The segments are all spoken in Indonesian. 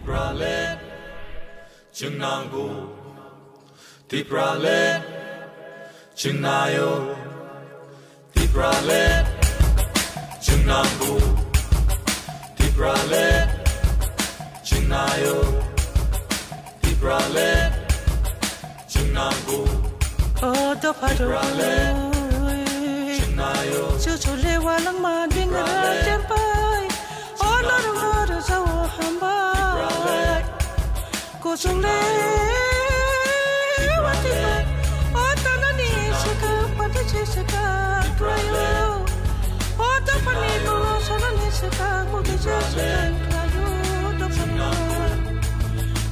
Tipralet, Chunangu, Tipralet, Chunayo, Tipralet, Chunangu, Tipralet, Chunayo, Tipralet, Chunangu, oh to Tipralet, Chunayo, Chuchule walang mading rajampay, oh laro sa hambay, kusule watila, oh tanani sika pati sika krayo, oh tapani no sanani sika mudi sika krayo tapana,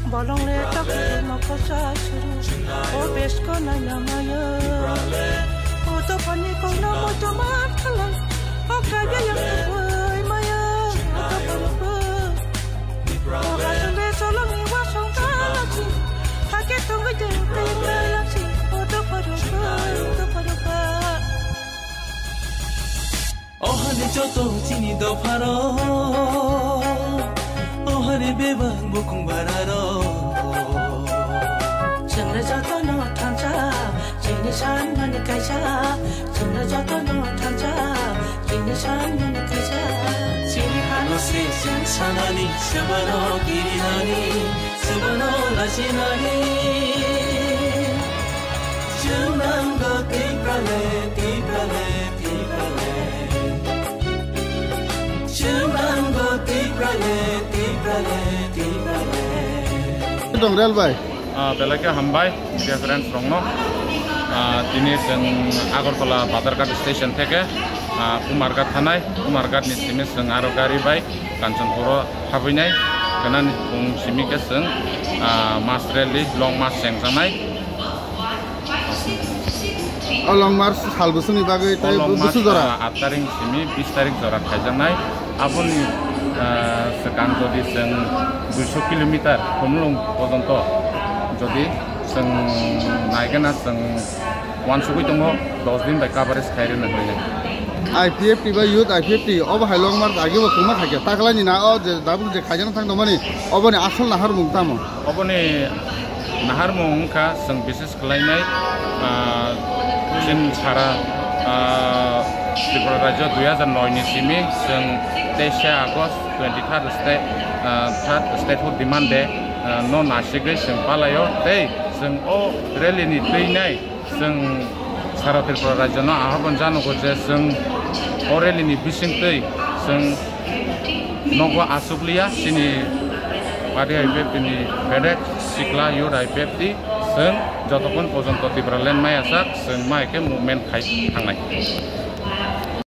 balong le tapi makosa suru, oh besko na nyamaya. Oto pani ko na mo jaman kalan, o kaya yang terbuai maya, oto panu o kasule solong iwa song kalasi, hake tunggu jengkeng melasi, oto panu. Oh hane joto chini do pharo, oh hane bebang bukung bararo. Chengre joto no tangja. San mana kaisa, cendera jatuh no tanja, kini san mana kaisa. Sini hano se sana ni, sebano kiri nani, sebano lasinani. Jenang go tiprale, tiprale, tiprale. Jenang go tiprale, tiprale, tiprale. Dong real bay. Belakang hambai, dia friends rongno. Ini Agartala Badarghat Station থেকে Umarghat Thanai, Umarghat ni simi seng Arogari bai, Kanchanpura habinai, kanan pung simi ke seng Mas Rally Long March sengsanai. Long March halbusung ibagai itu busu dora. 8 tarik simi 20 tarik dora kajanai. Apun sekanto di seng 200 kilometer pemulung potonto. Jadi seng naiknya seng wansukui tunggu 10 दिन by coverage kairin na hoine IPF tiba youth IPF ob hai long march age bo kuma thake taklani na o je dabu je khajana thang domani oboni asal nahar mungtamo oboni nahar mungka seng bisis kelainai jin sara Tripura Raja 2009 ni simi seng 23 Agust 23rd statehood demand day no nashige seng palayo tei seng o rally ni teinai seng sara Tripura Raja no ahaban jano ko je seng o rally ni bising tei seng nogo asukliya sini padi IPF ni bedek sikla yur IPF ti seng jotopon pojonto Tripura land mai asak seng mai ke movement khai thangnai